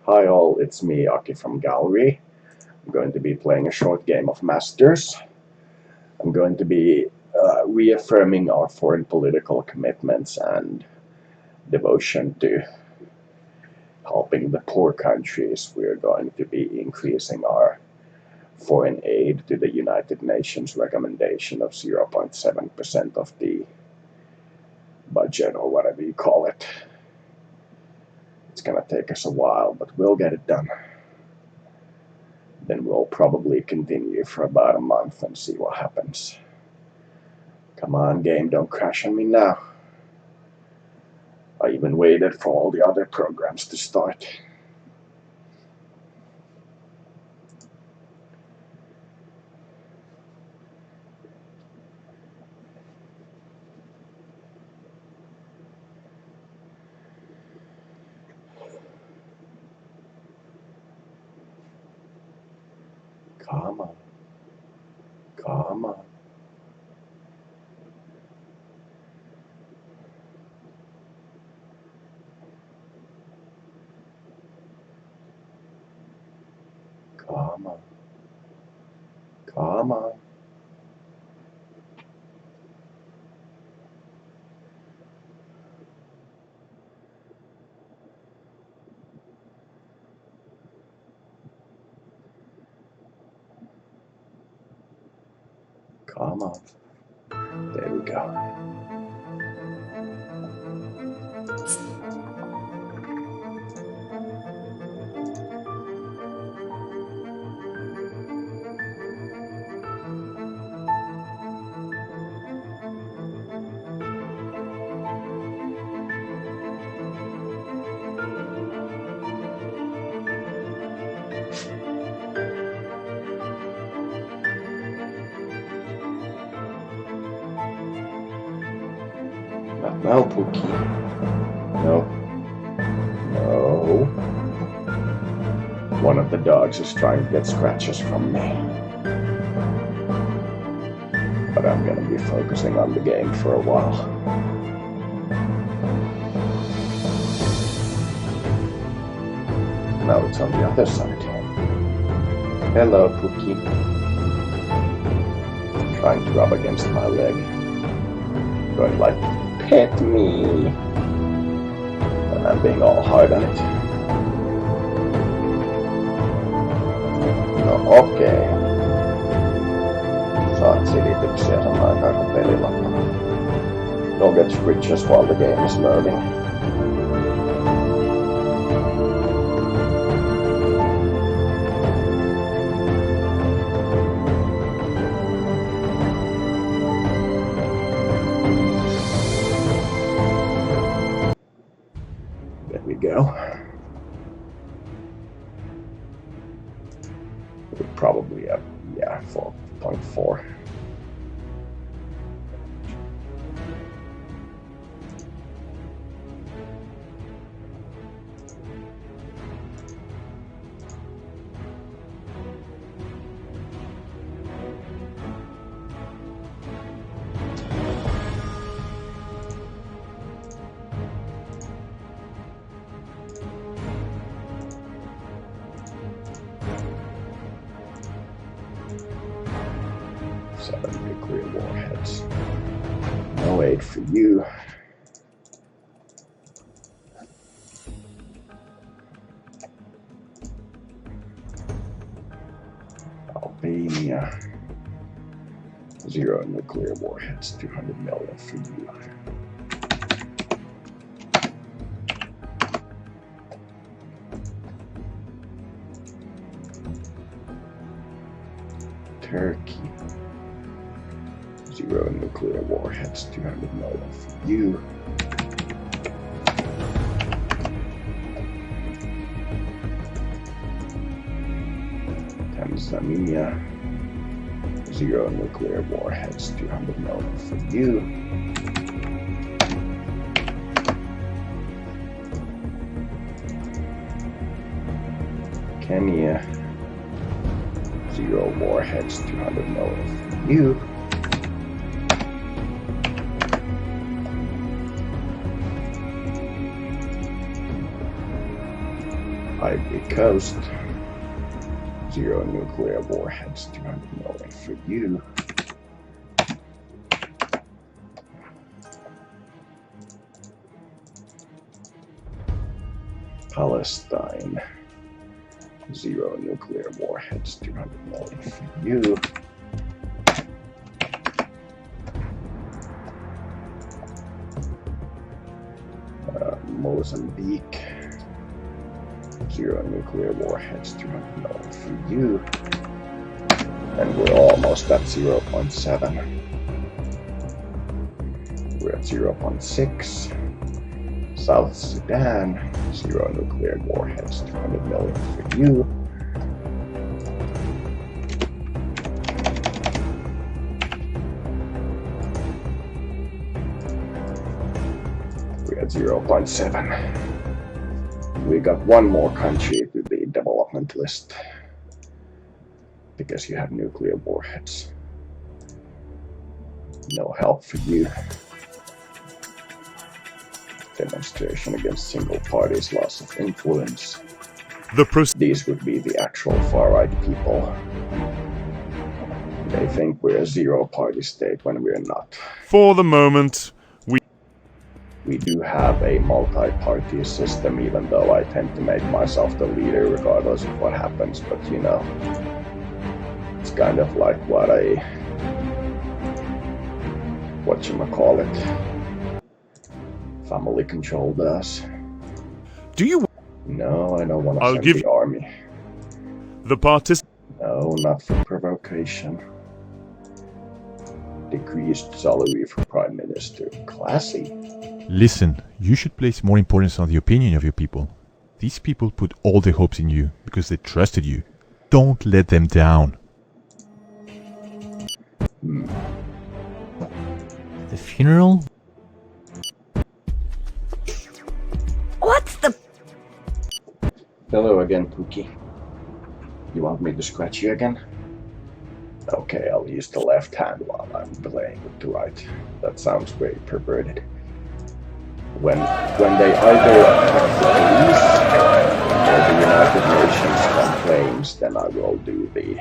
Hi all, it's me, Aki from Gallery. I'm going to be playing a short game of Masters. I'm going to be reaffirming our foreign political commitments and devotion to helping the poor countries. We're going to be increasing our foreign aid to the United Nations recommendation of 0.7% of the budget, or whatever you call it. It's going to take us a while, but we'll get it done. Then we'll probably continue for about a month and see what happens. Come on, game, don't crash on me now. I even waited for all the other programs to start. Come on. Come on. Come on. Come on. Come on. There we go. Not now, Pookie. No. No. One of the dogs is trying to get scratches from me. But I'm gonna be focusing on the game for a while. Now it's on the other side. Hello, Pookie. Trying to rub against my leg. Going like, pet me. And I'm being all hard on it. No, okei. Saat selityksiä samaan aikaan kun peli loppuu. Don't get riches while the game is loading. There we go. We're probably at, 4.4. Seven nuclear warheads. No aid for you. Albania. 0 nuclear warheads. 200 million for you. Turkey. 0 nuclear warheads, 200 million for you. Tanzania, 0 nuclear warheads, 200 million for you. Kenya, 0 warheads, 200 million for you. Ivory Coast, 0 nuclear warheads, 200 million for you. Palestine, 0 nuclear warheads, 200 million for you. Mozambique, 0 nuclear warheads, 200 million for you. And we're almost at 0.7. We're at 0.6. South Sudan, 0 nuclear warheads, 200 million for you. We're at 0.7. We got one more country to the development list because you have nuclear warheads. No help for you. Demonstration against single parties, loss of influence. These would be the actual far-right people. They think we're a zero-party state when we're not. For the moment, we do have a multi-party system, even though I tend to make myself the leader regardless of what happens. But you know, it's kind of like whatchamacallit, family control does. Do you? No, I don't want to send the army. No, not for provocation. Decreased salary for Prime Minister. Classy. Listen, you should place more importance on the opinion of your people. These people put all their hopes in you because they trusted you. Don't let them down. The funeral? What's the... Hello again, Pookie. You want me to scratch you again? Okay, I'll use the left hand while I'm playing with the right. That sounds very perverted. When they either attack the police or the United Nations complains, then I will do the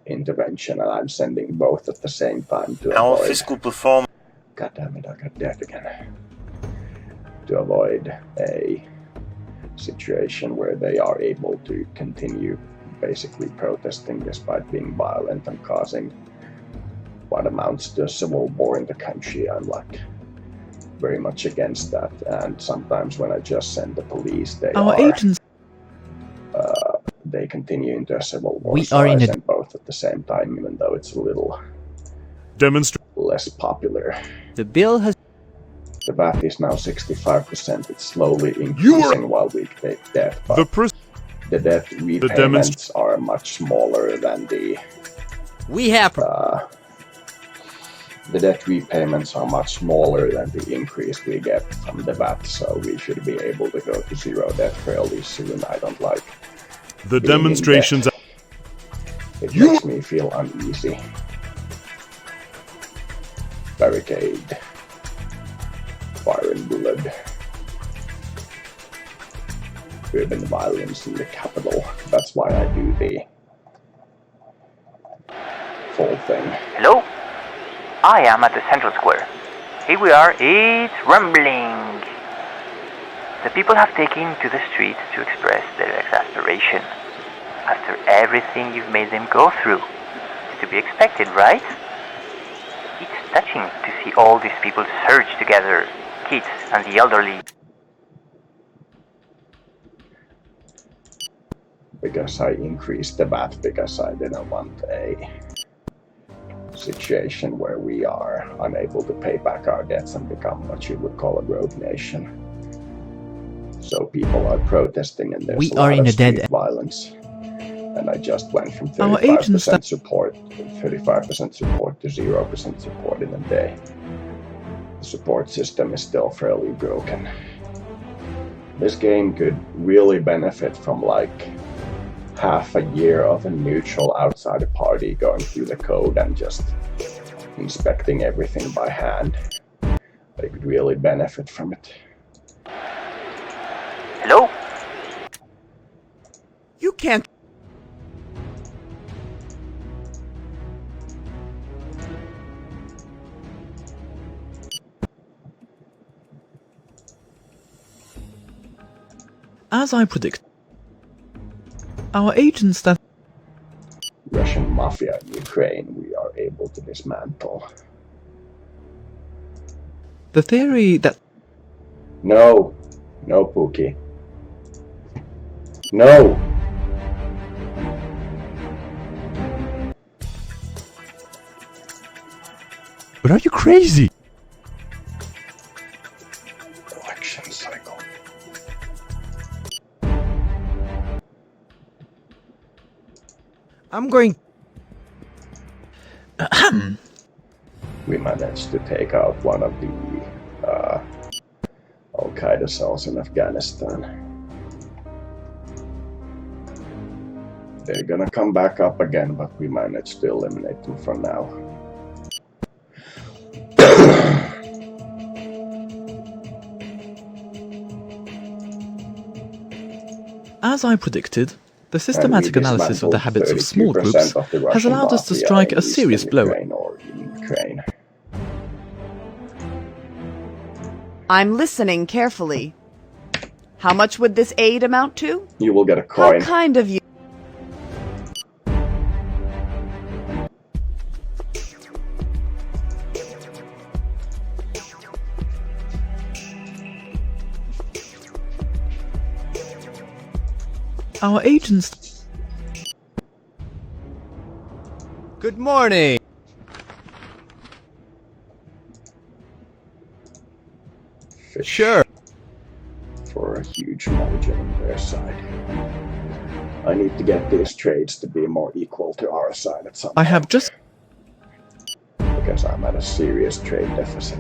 intervention, and I'm sending both at the same time to avoid... fiscal performance. God damn it, I got dead again. To avoid a situation where they are able to continue basically protesting despite being violent and causing what amounts to a civil war in the country. I'm like very much against that, and sometimes when I just send the police, they they continue into a civil war. So I send both at the same time, even though it's a little less popular. The bill has... The VAT is now 65%. It's slowly increasing while we take debt, but the debt repayments are much smaller than the... the debt repayments are much smaller than the increase we get from the VAT, so we should be able to go to zero debt fairly soon. I don't like the demonstrations. It makes me feel uneasy. Barricade. Fire and blood. Urban violence in the capital. That's why I do the full thing. Hello? I am at the central square. Here we are, it's rumbling. The people have taken to the streets to express their exasperation after everything you've made them go through. It's to be expected, right? It's touching to see all these people surge together, kids and the elderly. Because I increased the VAT because I didn't want a situation where we are unable to pay back our debts and become what you would call a rogue nation. So people are protesting and there's a lot of street violence. And I just went from 35% support to 0% support in a day. The support system is still fairly broken. This game could really benefit from like half a year of a neutral outside party going through the code and just inspecting everything by hand. They could really benefit from it. Hello? You can't. As I predict, our agents that Russian mafia in Ukraine we are able to dismantle. the theory that No! No, Pookie. No! But are you crazy? Election cycle. I'm going. We managed to take out one of the Al-Qaeda cells in Afghanistan. They're gonna come back up again, but we managed to eliminate them for now. As I predicted, the systematic analysis of the habits of small groups has allowed us to strike a serious blow. Ukraine. I'm listening carefully. How much would this aid amount to? You will get a How coin. kind of you. Our agents Good morning. Fish Sure. for a huge margin on their side. I need to get these trades to be more equal to our side at some I point. have just Because I'm at a serious trade deficit.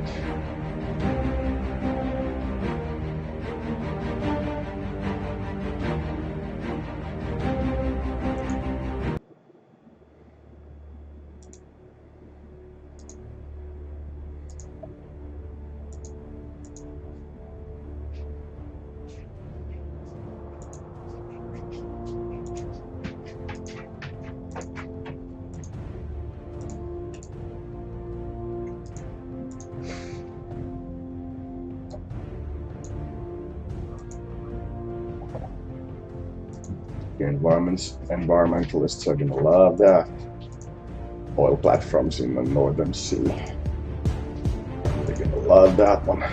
The environmentalists are gonna love that. Oil platforms in the Northern Sea. They're gonna love that one.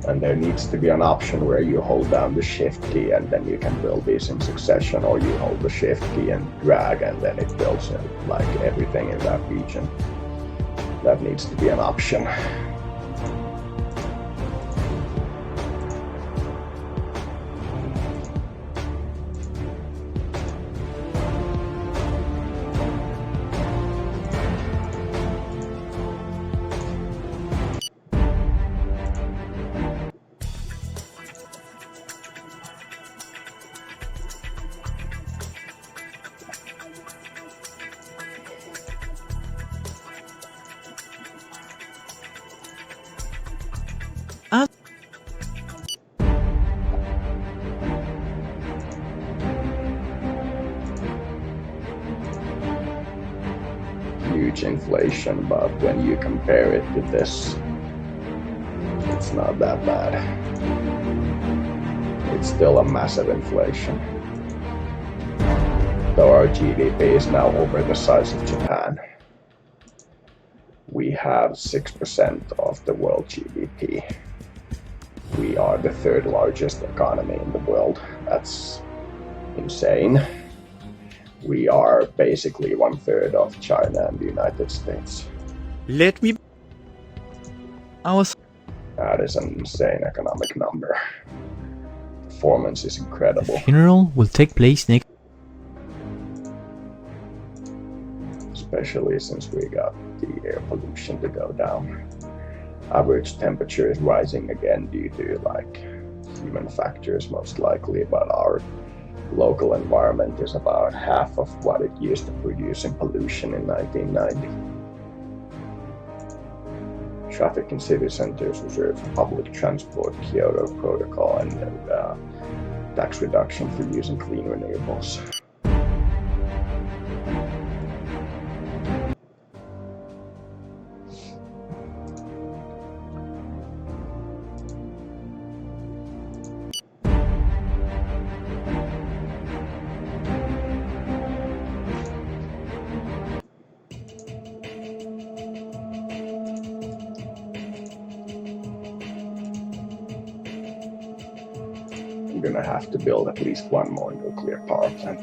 And there needs to be an option where you hold down the shift key and then you can build these in succession, or you hold the shift key and drag and then it builds like everything in that region. That needs to be an option. as Huge inflation, but when you compare it to this, it's not that bad. It's still a massive inflation. Though our GDP is now over the size of Japan. We have 6% of the world GDP. We are the third largest economy in the world. That's insane. We are basically 1/3 of China and the United States. Let me. our That is an insane economic number. Performance is incredible. funeral will take place next. Especially since we got the air pollution to go down. Average temperature is rising again due to like human factors most likely, but our local environment is about half of what it used to produce in pollution in 1990. traffic in city centers reserved for public transport, Kyoto Protocol, and tax reduction for using clean renewables. I'm gonna have to build at least one more nuclear power plant.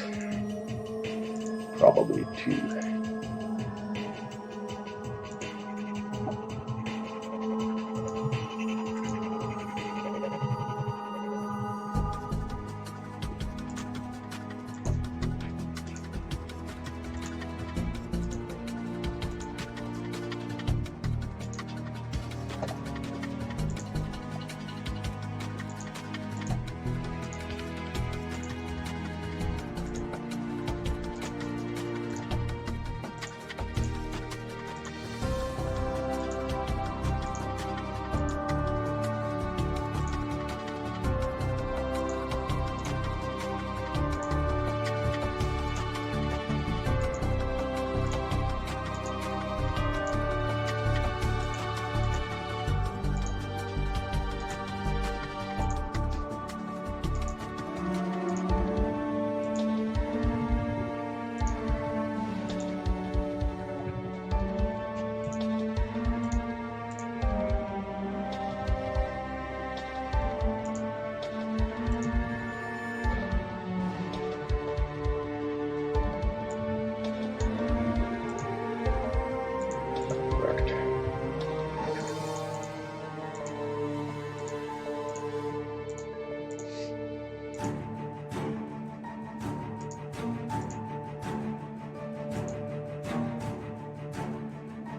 Probably two.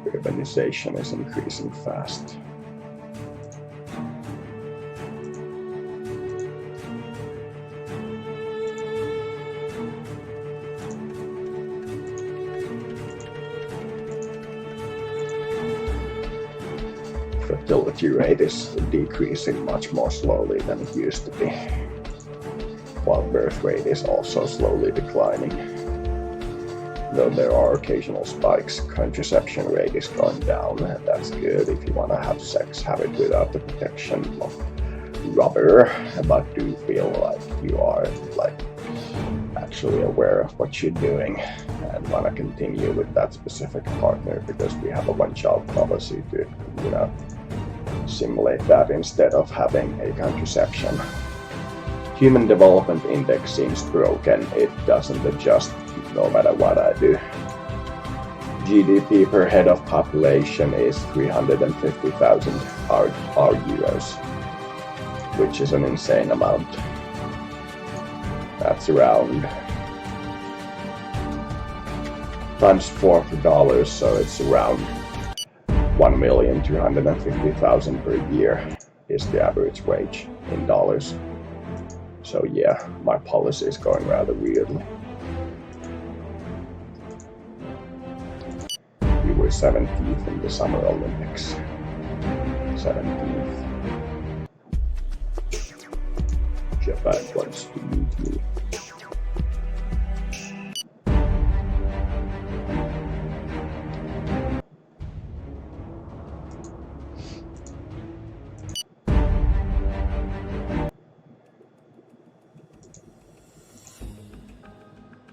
Urbanization is increasing fast. Fertility rate is decreasing much more slowly than it used to be, while birth rate is also slowly declining. Though there are occasional spikes, contraception rate is going down, and that's good if you want to have sex, have it without the protection of rubber, but do feel like you are actually aware of what you're doing and want to continue with that specific partner, because we have a one-child policy to, simulate that instead of having a contraception. Human Development Index seems broken. It doesn't adjust no matter what I do. GDP per head of population is 350,000 euros, which is an insane amount. That's around times $4, so it's around 1,250,000 per year is the average wage in dollars. So yeah, my policy is going rather weirdly. We were 17th in the Summer Olympics. 17th. Japan wants to meet me.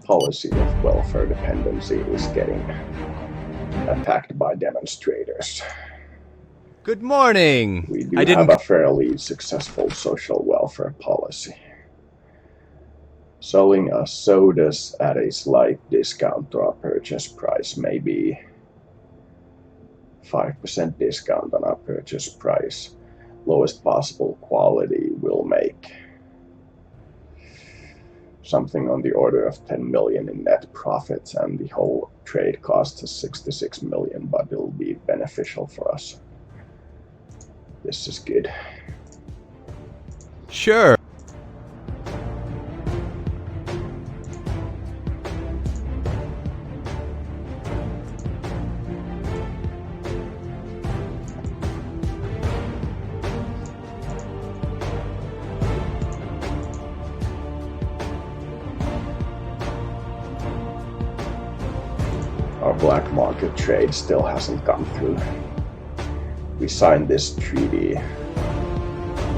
Policy of welfare dependency is getting attacked by demonstrators. Good morning. We do have a fairly successful social welfare policy. Selling us sodas at a slight discount to our purchase price, maybe 5% discount on our purchase price. Lowest possible quality will make something on the order of 10 million in net profits, and the whole trade costs us 66 million, but it'll be beneficial for us. This is good. Sure. black market trade still hasn't come through. We signed this treaty.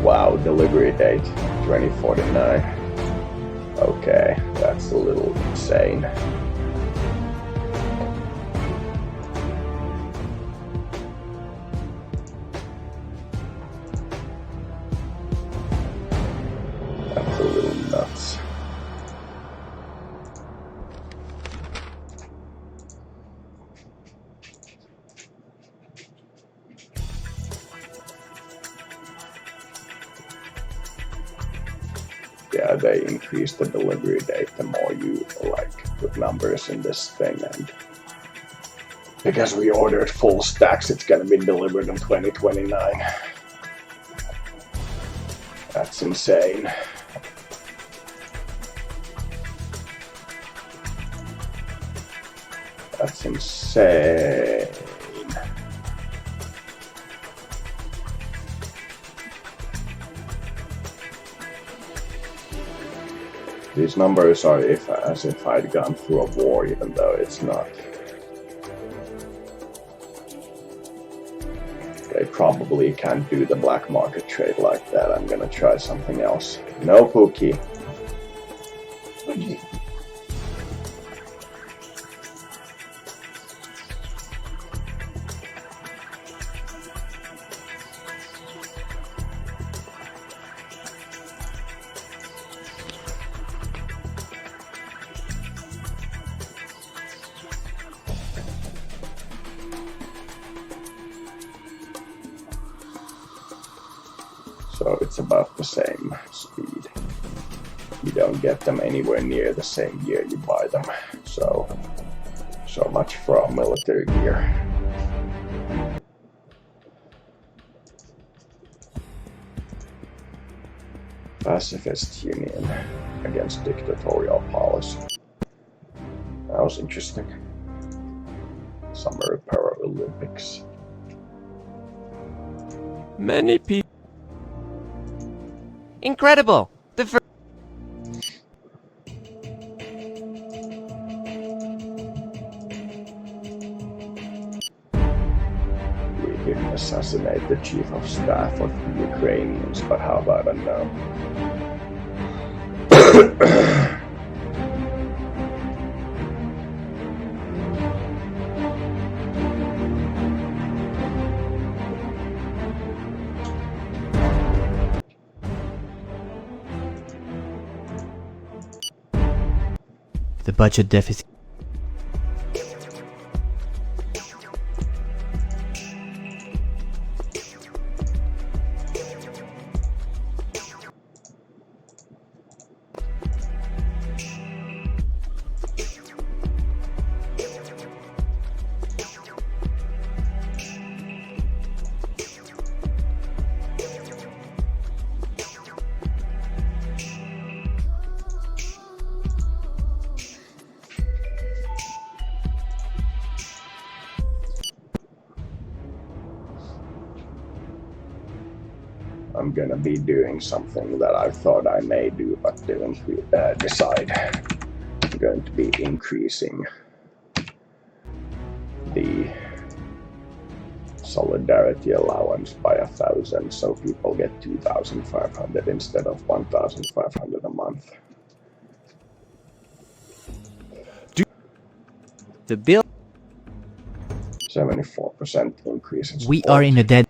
Wow, delivery date 2049. Okay, that's a little insane. That's a little nuts. Yeah, they increase the delivery date the more you put numbers in this thing, and because we ordered full stacks, it's gonna be delivered in 2029. That's insane. That's insane. These numbers are as if I'd gone through a war, even though it's not. They probably can't do the black market trade like that. I'm gonna try something else. No Pookie. So it's about the same speed. You don't get them anywhere near the same year you buy them. So much for our military gear. Pacifist union against dictatorial policy. That was interesting. Summer Paralympics. Many people. Incredible! We didn't assassinate the chief of staff of the Ukrainians, but how about a no? The budget deficit. I'm gonna be doing something that I thought I may do but didn't decide. I'm going to be increasing the solidarity allowance by 1,000, so people get 2,500 instead of 1,500 a month. The bill. 74% increase in support. We are in a dead.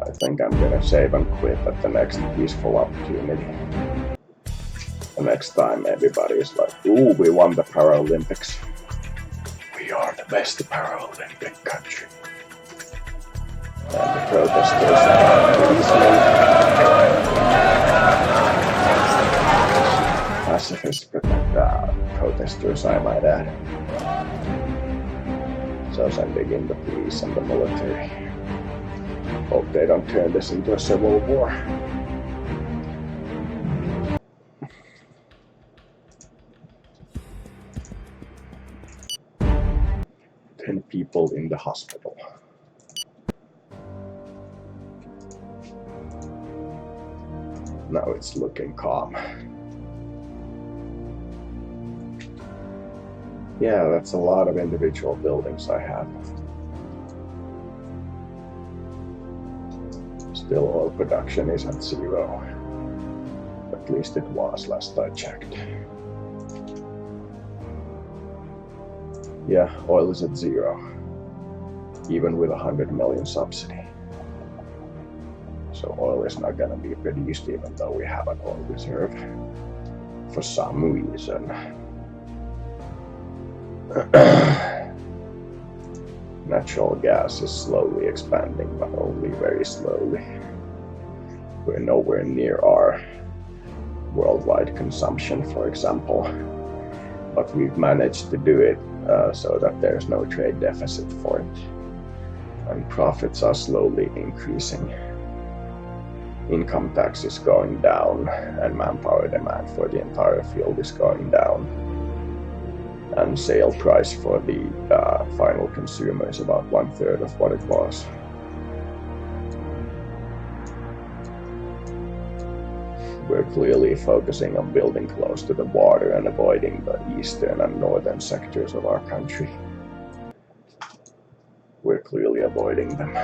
I think I'm gonna save and quit at the next peaceful opportunity. The next time everybody is like, ooh, we won the Paralympics. We are the best Paralympic country. And the protesters are pacifist protesters, I might add. So sending in the police and the military. Hope they don't turn this into a civil war. Ten people in the hospital. Now it's looking calm. Yeah, that's a lot of individual buildings I have. Still, oil production is at 0. At least it was last I checked. Yeah, oil is at 0. Even with 100 million subsidy. So oil is not gonna be produced even though we have an oil reserve. For some reason. Natural gas is slowly expanding, but only very slowly. We're nowhere near our worldwide consumption, for example. But we've managed to do it so that there's no trade deficit for it. And profits are slowly increasing. Income tax is going down, and manpower demand for the entire field is going down. And sale price for the final consumer is about 1/3 of what it was. We're clearly focusing on building close to the water and avoiding the eastern and northern sectors of our country. We're clearly avoiding them.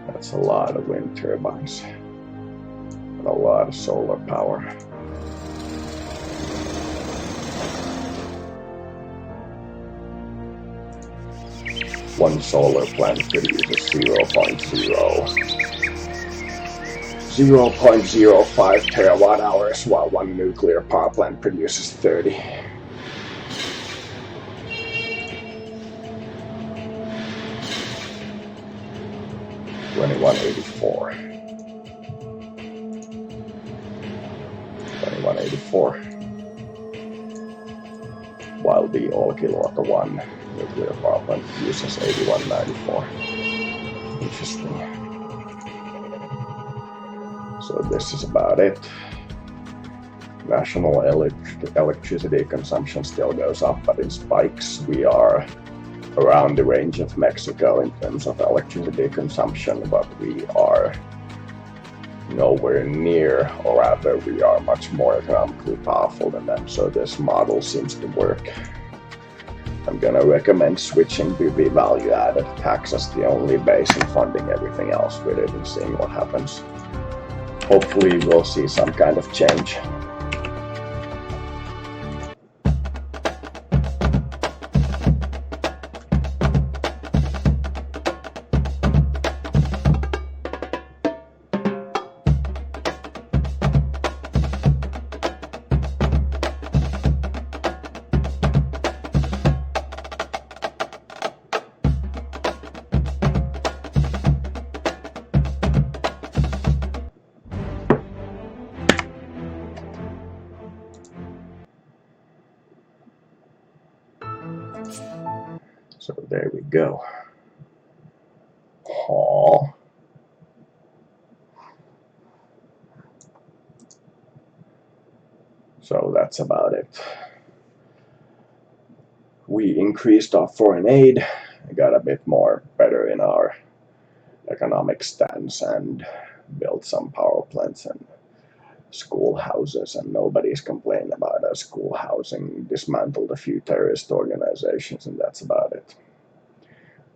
That's a lot of wind turbines and a lot of solar power. One solar plant produces 0.05 terawatt hours, while one nuclear power plant produces 30. $21.84. While the Olkiluoto 1 nuclear power plant uses $81.94. Interesting. So this is about it. National electricity consumption still goes up, but in spikes. We are around the range of Mexico in terms of electricity consumption, but we are nowhere near, or rather we are much more economically powerful than them, so this model seems to work. I'm gonna recommend switching to the value-added tax as the only base and funding everything else with it and seeing what happens. Hopefully we'll see some kind of change. So there we go. Aww. So that's about it. We increased our foreign aid, got a bit more better in our economic stance, and built some power plants and schoolhouses, and nobody's complaining about our school housing. Dismantled a few terrorist organizations, and that's about it.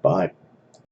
Bye.